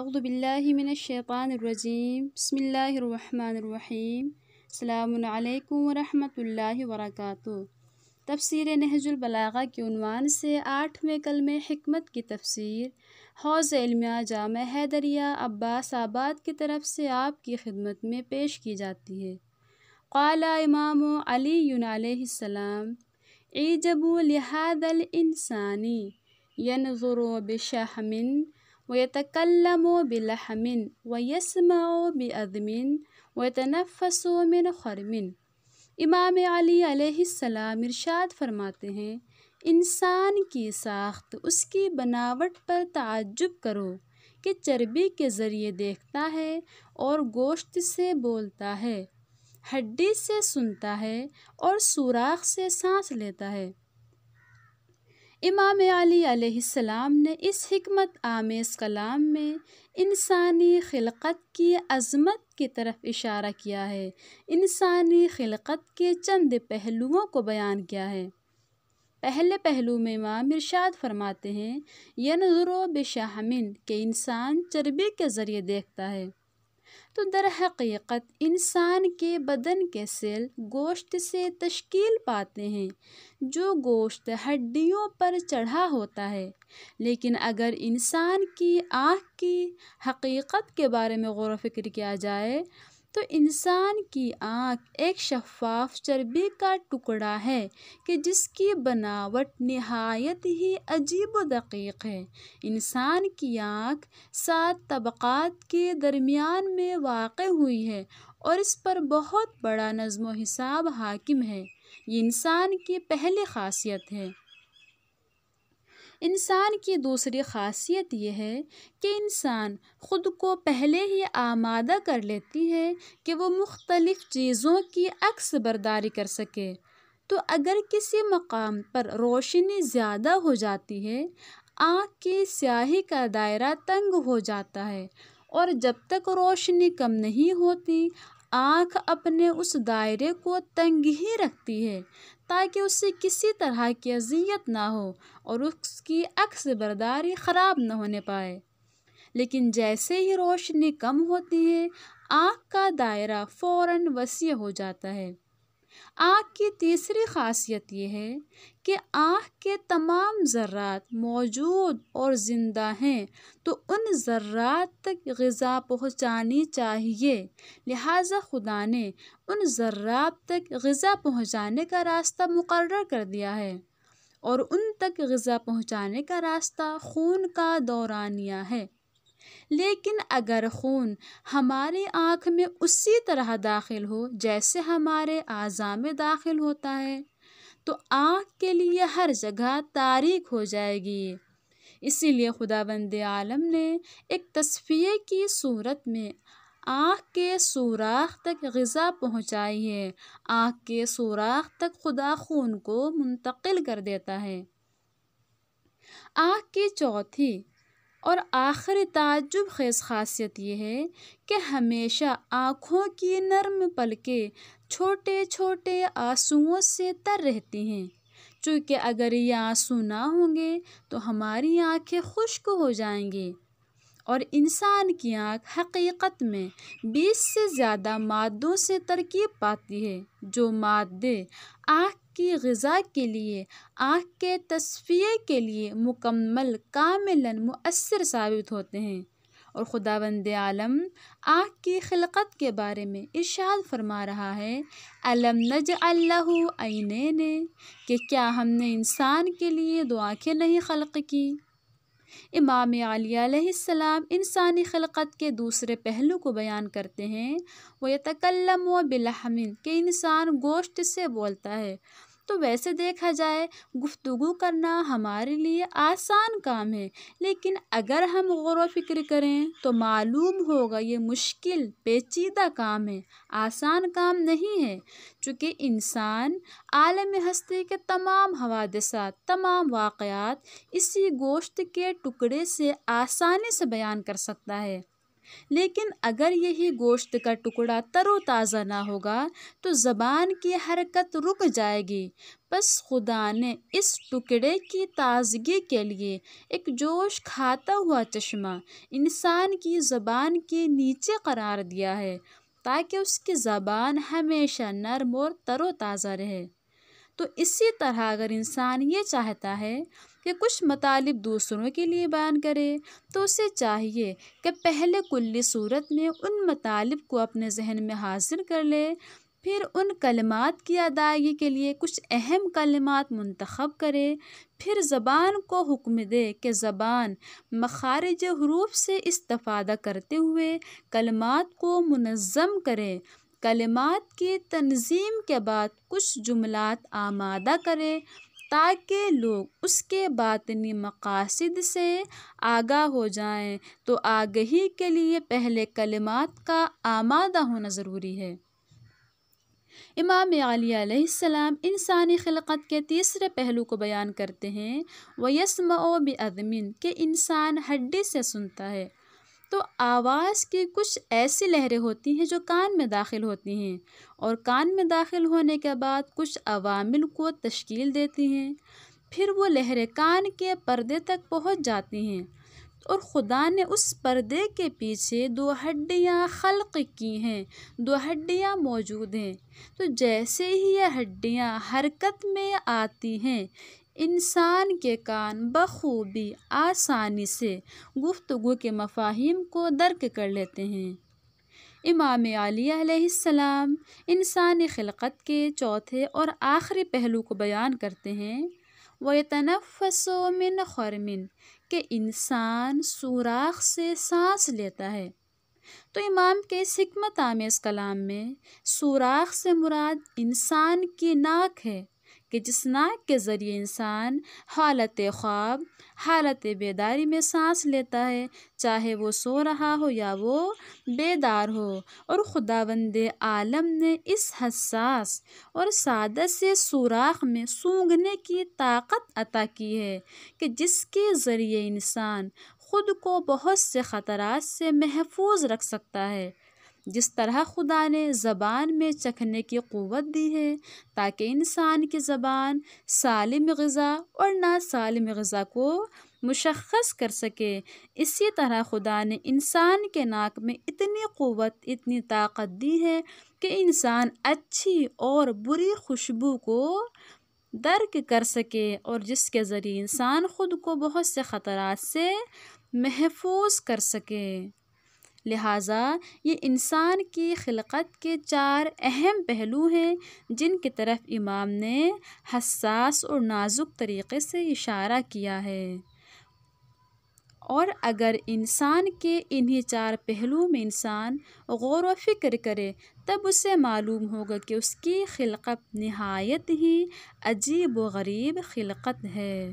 اعوذ باللہ من الشیطان الرجیم بسم اللہ الرحمن الرحیم السلام علیکم ورحمۃ اللہ وبرکاتہ۔ تفسیر نہج البلاغہ کے عنوان سے 8ویں کلمہ حکمت کی تفسیر حوض علمیہ جامع حیدریہ عباس آباد کی طرف سے آپ کی خدمت میں پیش کی جاتی ہے۔ قال امام علی علیہ السلام عجبوا لہذا الانسان ینظر بشحم ویتکلم بلحم ویسمع بعظم ویتنفس من خرم۔ امام علی علیہ السلام ارشاد فرماتے ہیں، انسان کی ساخت، اس کی بناوٹ پر تعجب کرو کہ چربی کے ذریعے دیکھتا ہے اور گوشت سے بولتا ہے، ہڈی سے سنتا ہے اور سوراخ سے سانس لیتا ہے۔ امام علی علیہ السلام نے اس حکمت آمیز کلام میں انسانی خلقت کی عظمت کی طرف اشارہ کیا ہے، انسانی خلقت کے چند پہلوؤں کو بیان کیا ہے۔ پہلے پہلو میں امام ارشاد فرماتے ہیں ینظر بشحم کہ انسان چربی کے ذریعے دیکھتا ہے، تو در حقیقت انسان کے بدن کے سیل گوشت سے تشکیل پاتے ہیں، جو گوشت ہڈیوں پر چڑھا ہوتا ہے۔ لیکن اگر انسان کی آنکھ کی حقیقت کے بارے میں غور و فکر کیا جائے تو انسان کی آنکھ ایک شفاف چربی کا ٹکڑا ہے کہ جس کی بناوٹ نہایت ہی عجیب و دقیق ہے۔ انسان کی آنکھ 7 طبقات کے درمیان میں واقع ہوئی ہے اور اس پر بہت بڑا نظم و حساب حاکم ہے۔ یہ انسان کی پہلی خاصیت ہے۔ انسان کی دوسری خاصیت یہ ہے کہ انسان خود کو پہلے ہی آمادہ کر لیتی ہے کہ وہ مختلف چیزوں کی عکس برداری کر سکے۔ تو اگر کسی مقام پر روشنی زیادہ ہو جاتی ہے، آنکھ کی سیاہی کا دائرہ تنگ ہو جاتا ہے، اور جب تک روشنی کم نہیں ہوتی آنکھ اپنے اس دائرے کو تنگ ہی رکھتی ہے تاکہ اسے کسی طرح کی اذیت نہ ہو اور اس کی عکس برداری خراب نہ ہونے پائے۔ لیکن جیسے ہی روشنی کم ہوتی ہے آنکھ کا دائرہ فوراً وسیع ہو جاتا ہے۔ آنکھ کی تیسری خاصیت یہ ہے کہ آنکھ کے تمام ذرات موجود اور زندہ ہیں، تو ان ذرات تک غذا پہنچانی چاہیے، لہٰذا خدا نے ان ذرات تک غذا پہنچانے کا راستہ مقرر کر دیا ہے، اور ان تک غذا پہنچانے کا راستہ خون کا دورانیہ ہے۔ لیکن اگر خون ہماری آنکھ میں اسی طرح داخل ہو جیسے ہمارے اعضاء میں داخل ہوتا ہے تو آنکھ کے لیے ہر جگہ تاریک ہو جائے گی۔ اسی لیے خداوند عالم نے ایک تصفیے کی صورت میں آنکھ کے سوراخ تک غذا پہنچائی ہے۔ آنکھ کے سوراخ تک خدا خون کو منتقل کر دیتا ہے۔ آنکھ کی چوتھی اور آخری تعجب خیز خاصیت یہ ہے کہ ہمیشہ آنکھوں کی نرم پلکیں چھوٹے چھوٹے آنسوؤں سے تر رہتی ہیں، چونکہ اگر یہ آنسو نہ ہوں گے تو ہماری آنکھیں خشک ہو جائیں گی۔ اور انسان کی آنکھ حقیقت میں 20 سے زیادہ مادوں سے ترکیب پاتی ہے، جو مادے آنکھ کی غذا کے لیے، آنکھ کے تصفیے کے لیے مکمل کاملاً مؤثر ثابت ہوتے ہیں۔ اور خداوند عالم آنکھ کی خلقت کے بارے میں ارشاد فرما رہا ہے أَلَمْ نَجْعَلْ لَهُ عَيْنَيْنِ کہ کیا ہم نے انسان کے لیے 2 آنکھیں نہیں خلق کی۔ امام علی علیہ السلام انسانی خلقت کے دوسرے پہلو کو بیان کرتے ہیں وَيَتَكَلَّمُ بِلَحْمٍ کہ انسان گوشت سے بولتا ہے۔ تو ویسے دیکھا جائے گفتگو کرنا ہمارے لیے آسان کام ہے، لیکن اگر ہم غور و فکر کریں تو معلوم ہوگا یہ مشکل پیچیدہ کام ہے، آسان کام نہیں ہے، چونکہ انسان عالم ہستی کے تمام حوادثات، تمام واقعات اسی گوشت کے ٹکڑے سے آسانی سے بیان کر سکتا ہے۔ لیکن اگر یہی گوشت کا ٹکڑا تر و تازہ نہ ہوگا تو زبان کی حرکت رک جائے گی۔ بس خدا نے اس ٹکڑے کی تازگی کے لیے ایک جوش کھاتا ہوا چشمہ انسان کی زبان کے نیچے قرار دیا ہے تاکہ اس کی زبان ہمیشہ نرم اور تر و تازہ رہے۔ تو اسی طرح اگر انسان یہ چاہتا ہے کہ کچھ مطالب دوسروں کے لیے بیان کرے تو اسے چاہیے کہ پہلے کلی صورت میں ان مطالب کو اپنے ذہن میں حاضر کر لے، پھر ان کلمات کی ادائیگی کے لیے کچھ اہم کلمات منتخب کرے، پھر زبان کو حکم دے کہ زبان مخارج حروف سے استفادہ کرتے ہوئے کلمات کو منظم کرے، کلمات کی تنظیم کے بعد کچھ جملات آمادہ کرے تاکہ لوگ اس کے باطنی مقاصد سے آگاہ ہو جائیں۔ تو آگہی کے لیے پہلے کلمات کا آمادہ ہونا ضروری ہے۔ امام علی علیہ السلام انسانی خلقت کے تیسرے پہلو کو بیان کرتے ہیں، وَيَسْمَعُ بِأَذْنٍ کہ انسان ہڈی سے سنتا ہے۔ تو آواز کی کچھ ایسی لہریں ہوتی ہیں جو کان میں داخل ہوتی ہیں اور کان میں داخل ہونے کے بعد کچھ عوامل کو تشکیل دیتی ہیں، پھر وہ لہریں کان کے پردے تک پہنچ جاتی ہیں اور خدا نے اس پردے کے پیچھے 2 ہڈیاں خلق کی ہیں، 2 ہڈیاں موجود ہیں۔ تو جیسے ہی یہ ہڈیاں حرکت میں آتی ہیں انسان کے کان بخوبی آسانی سے گفتگو کے مفاہیم کو درک کر لیتے ہیں۔ امام علی علیہ السلام انسانی خلقت کے چوتھے اور آخری پہلو کو بیان کرتے ہیں، وَيَتَنَفَّسُ مِنْ خَرْمٍ کہ انسان سوراخ سے سانس لیتا ہے۔ تو امام کے اس حکمت آمیز کلام میں سوراخ سے مراد انسان کی ناک ہے کہ جس ناک کے ذریعے انسان حالت خواب، حالت بیداری میں سانس لیتا ہے، چاہے وہ سو رہا ہو یا وہ بیدار ہو۔ اور خداوند عالم نے اس حساس اور سادہ سے سوراخ میں سونگھنے کی طاقت عطا کی ہے کہ جس کے ذریعے انسان خود کو بہت سے خطرات سے محفوظ رکھ سکتا ہے۔ جس طرح خدا نے زبان میں چکھنے کی قوت دی ہے تاکہ انسان کی زبان سالم غذا اور ناسالم غذا کو مشخص کر سکے، اسی طرح خدا نے انسان کے ناک میں اتنی قوت، اتنی طاقت دی ہے کہ انسان اچھی اور بری خوشبو کو درک کر سکے اور جس کے ذریعے انسان خود کو بہت سے خطرات سے محفوظ کر سکے۔ لہٰذا یہ انسان کی خلقت کے 4 اہم پہلو ہیں جن کی طرف امام نے حساس اور نازک طریقے سے اشارہ کیا ہے، اور اگر انسان کے انہی 4 پہلوؤں میں انسان غور و فکر کرے تب اسے معلوم ہوگا کہ اس کی خلقت نہایت ہی عجیب و غریب خلقت ہے۔